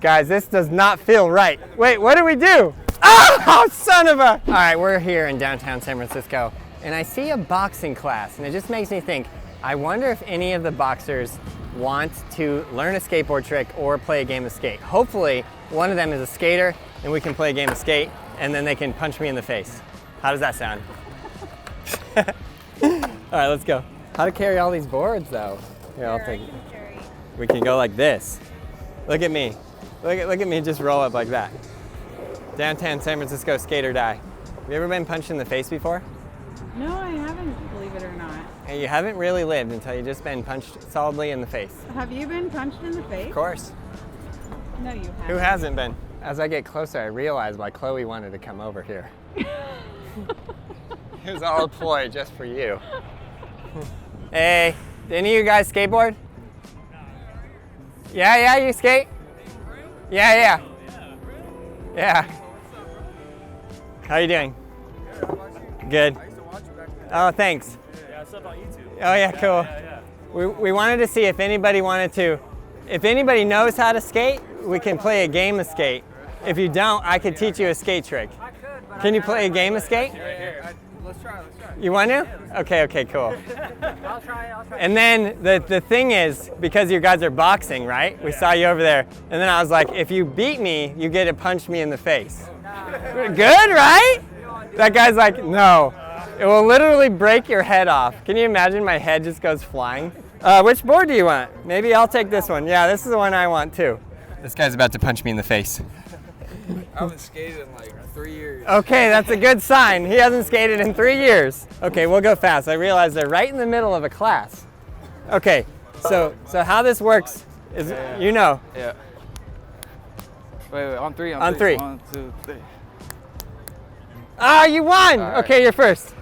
Guys, this does not feel right. Wait, what do we do? Oh, son of a... All right, we're here in downtown San Francisco, and I see a boxing class, and it just makes me think, I wonder if any of the boxers want to learn a skateboard trick or play a game of skate. Hopefully, one of them is a skater, and we can play a game of skate, and then they can punch me in the face. How does that sound? All right, let's go. How to carry all these boards, though? Here, I'll take it. We can go like this. Look at me. Look at me just roll up like that. Downtown San Francisco, skate or die. Have you ever been punched in the face before? No, I haven't, believe it or not. Hey, you haven't really lived until you've just been punched solidly in the face. Have you been punched in the face? Of course. No, you haven't. Who hasn't been? As I get closer, I realize why Chloe wanted to come over here. It was all a ploy just for you. Hey, any of you guys skateboard? Yeah, you skate? Yeah. How you doing? Good. I used to watch you back then. Oh, thanks. Yeah, stuff on YouTube. Oh yeah, cool. Yeah. We wanted to see if anybody knows how to skate, we can play a game of skate. If you don't, I could teach you a skate trick. I could, but Can you play a game of skate? Let's try. You want to? Okay, cool. I'll try. And then the thing is, because you guys are boxing, right? We saw you over there. And then I was like, if you beat me, you get to punch me in the face. Good, right? That guy's like, no. It will literally break your head off. Can you imagine my head just goes flying? Which board do you want? Maybe I'll take this one. Yeah, this is the one I want too. This guy's about to punch me in the face. I haven't skated in like 3 years. Okay, that's a good sign. He hasn't skated in 3 years. Okay, we'll go fast. I realize they're right in the middle of a class. Okay, so how this works is, you know. Yeah. Wait, on three. On three. 1, 2, 3. Ah, you won! All right. Okay, you're first.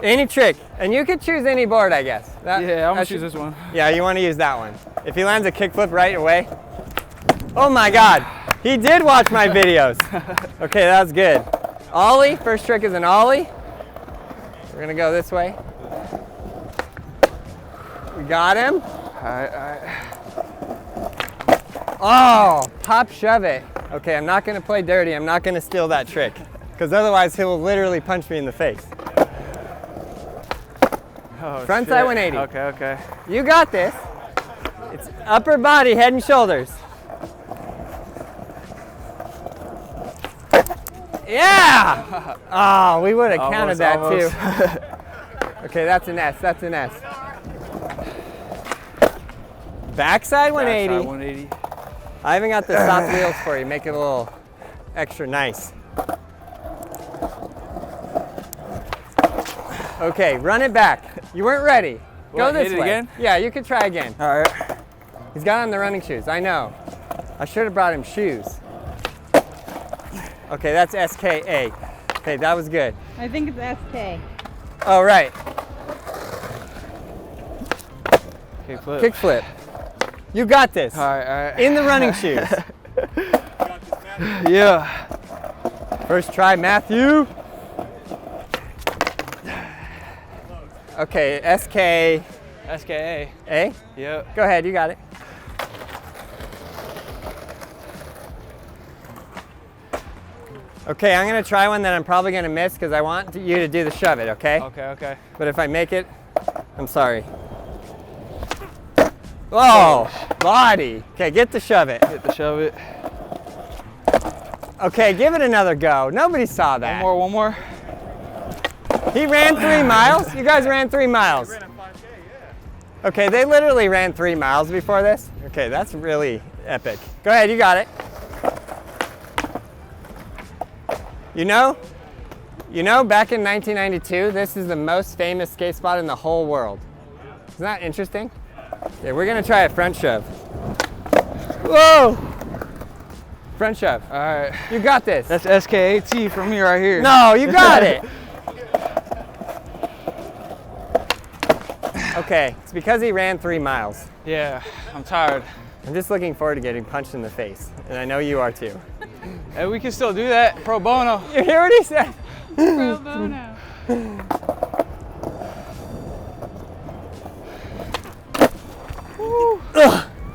Any trick. And you could choose any board, I guess. Yeah, I'm gonna choose this one. Yeah, you want to use that one. If he lands a kickflip right away. Oh my God, he did watch my videos. Okay, that was good. Ollie, first trick is an ollie. We're gonna go this way. We got him. All right. Oh, pop shove it. Okay, I'm not gonna play dirty. I'm not gonna steal that trick, because otherwise he'll literally punch me in the face. Oh, Front shit. side 180. Okay. You got this. It's upper body, head and shoulders. Yeah! Oh, we would have counted that too. Okay, that's an S. Backside 180. Backside 180. I even got the soft wheels for you. Make it a little extra nice. Okay, run it back. You weren't ready. Go this hit it way. again? Yeah, you could try again. All right. He's got on the running shoes. I know. I should have brought him shoes. Okay, that's SKA. Okay, that was good. I think it's SK. Oh, right. Kickflip. Kickflip. You got this. All right. In the running shoes. Yeah. First try, Matthew. Okay, SKA. SKA. A? Yep. Go ahead, you got it. Okay, I'm gonna try one that I'm probably gonna miss because I want you to do the shove it, okay? Okay. But if I make it, I'm sorry. Oh, body. Okay, get the shove it. Get the shove it. Okay, give it another go. Nobody saw that. One more. He ran 3 miles? You guys ran 3 miles. Ran a 5K, yeah. Okay, they literally ran 3 miles before this. Okay, that's really epic. Go ahead, you got it. You know, back in 1992, this is the most famous skate spot in the whole world. Isn't that interesting? Okay, we're gonna try a front shove. Whoa! Front shove. All right. You got this. That's SKAT for me right here. No, you got it. Okay, it's because he ran 3 miles. Yeah, I'm tired. I'm just looking forward to getting punched in the face, and I know you are too. And we can still do that pro bono. You hear what he said? Pro bono.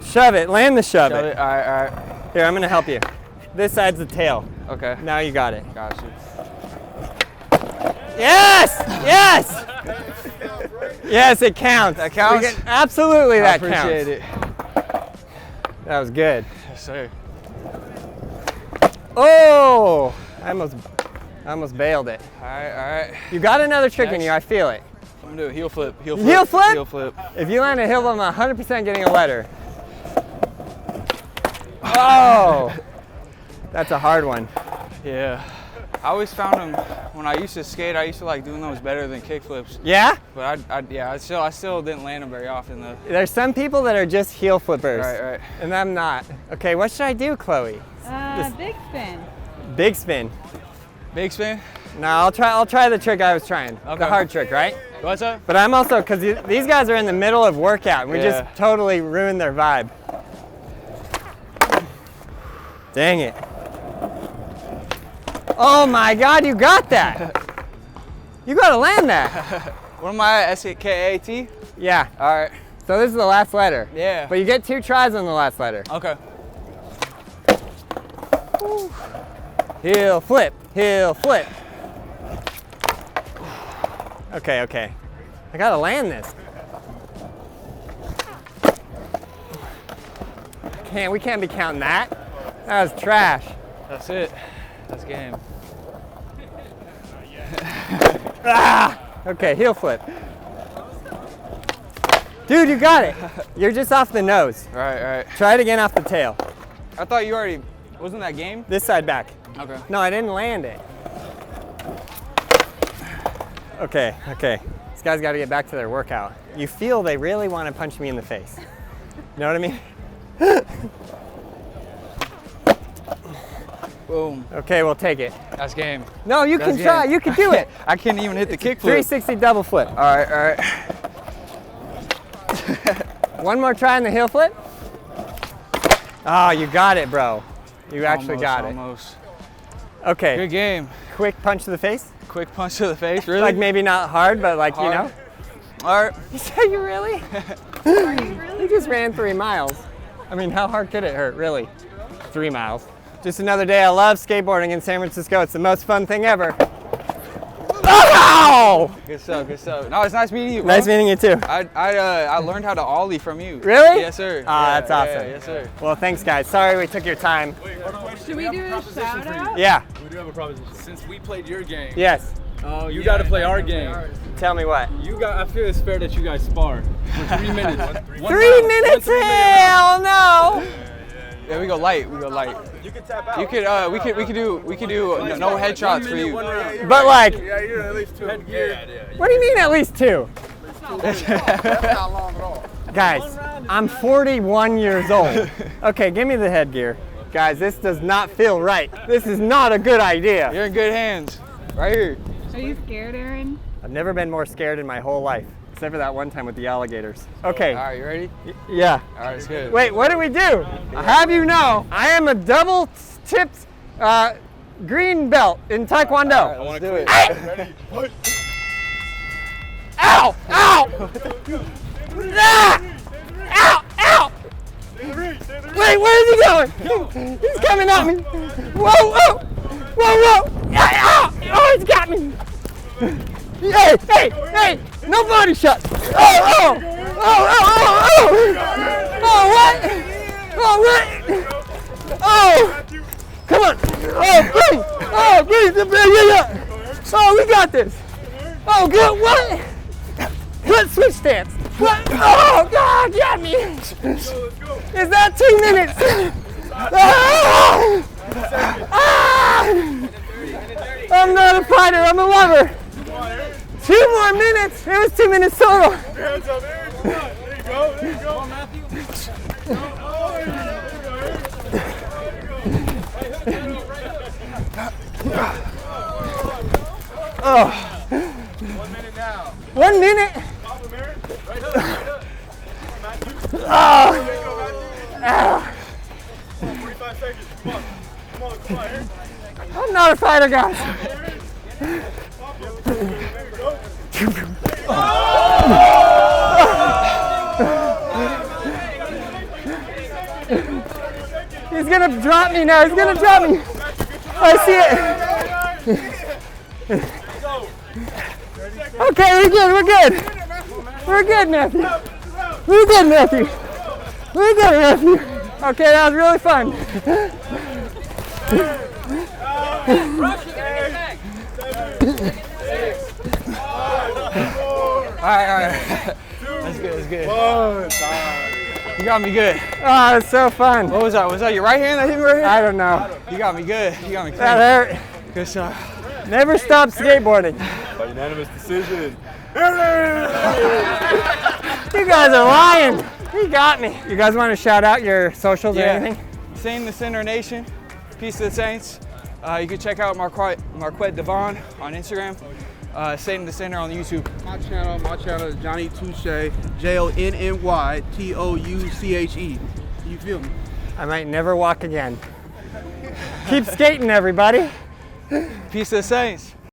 Shove it, land the shove it. All right. Here, I'm gonna help you. This side's the tail. Okay. Now you got it. Got you. Yes! Yes! Yes, it counts. That counts? Absolutely, I that counts. appreciate it. That was good. Yes, sir. Oh! I almost bailed it. All right. You got another trick in Next. you, I feel it. I'm gonna do a heel flip. Heel flip. Heel flip? Heel flip. If you land a heel flip, I'm 100% getting a letter. Oh! That's a hard one. Yeah. I always found them when I used to skate. I used to like doing those better than kick flips. Yeah? But I still didn't land them very often though. There's some people that are just heel flippers. Right. And I'm not. Okay, what should I do, Chloe? Big spin. Big spin. Big spin. No, I'll try the trick I was trying. Okay. The hard trick, right? What's up? But I'm also, because these guys are in the middle of workout, and we Yeah. just totally ruined their vibe. Dang it. Oh my God, you got that. You gotta land that. What am I at? SKAT? Yeah, All right. so this is the last letter. Yeah. But you get 2 tries on the last letter. Okay. Heel flip, heel flip. Okay. I gotta land this. We can't be counting that. That was trash. That's it. That's game. Okay, heel flip. Dude, you got it. You're just off the nose. Right. Try it again off the tail. I thought you already, wasn't that game? This side back. Okay. No, I didn't land it. Okay. These guys got to get back to their workout. You feel they really want to punch me in the face. You know what I mean? Boom. Okay, we'll take it. That's game. No, you can That's try. game. You can do it. I can't even hit the kick flip. 360 double flip. All right. One more try on the heel flip. Oh, you got it, bro. You actually got it. Almost. Okay. Good game. Quick punch to the face. Quick punch to the face, really? Like maybe not hard, but like, you Hard. know. All right. You said you really? You just ran 3 miles. I mean, how hard could it hurt, really? 3 miles. Just another day. I love skateboarding in San Francisco. It's the most fun thing ever. Oh! Good stuff. No, it's nice meeting you, bro. Nice meeting you too. I learned how to ollie from you. Really? Yes, sir. Ah, that's awesome. Yes, sir. Well, thanks, guys. Sorry we took your time. Should we do a shout out? Yeah. We do have a proposition. Since we played your game, Yes. you got to play our game. Tell me what. I feel it's fair that you guys spar for 3 minutes. 3 minutes? Hell no! Yeah, we go light. You can tap out. You could, we could do no headshots for you. But like, Yeah, you're at least 2 headgear. what do you mean at least 2? That's not long at all. Guys, I'm 41 years old. Okay, give me the headgear. Guys, this does not feel right. This is not a good idea. You're in good hands. Right here. Are you scared, Aaron? I've never been more scared in my whole life, except for that one time with the alligators. Okay, All right, you ready? yeah. All right, it's good. Wait, what do we do? I have you know, I am a double-tipped green belt in Taekwondo. All right, let's do it. Ready? Ow! Ow! Ah! Ow! Ow! Wait, where is he going? He's coming at me. Whoa! Ow! Oh, he's got me. Hey! No body shots. Oh! Oh! Come on! Oh, please! Yeah! Oh, we got this. Oh, good. What? Let's switch stance. What? Oh, God, got me. Is that 2 minutes? I'm not a fighter. I'm a lover. 2 more minutes. It was 2 minutes total. Hands up, Aaron. Come on. There you go. Come on, Matthew. Oh. 1 minute now. 1 minute. Top of Aaron. Right up. Oh. There you go, Matthew. 45 seconds. Come on, Aaron. I'm not a fighter, guys. He's gonna drop me now. He's gonna drop me. I see it. Okay, we're good. We're good. We're good, Matthew. We're good, Matthew. We're good, Matthew. Okay, that was really fun. All right. That's good. You got me good. Oh, it's so fun. What was that? Was that your right hand that hit me right here? I don't know. You got me good. You got me clean. That hurt. Good shot. Never stop skateboarding. By unanimous decision. You guys are lying. He got me. You guys want to shout out your socials or anything? Saint in the Center Nation, Peace to the Saints. You can check out Marquette Devon on Instagram. Saint in the Center on YouTube. My channel is Johnny Touche, JONNYTOUCHE. You feel me? I might never walk again. Keep skating, everybody. Peace to the Saints.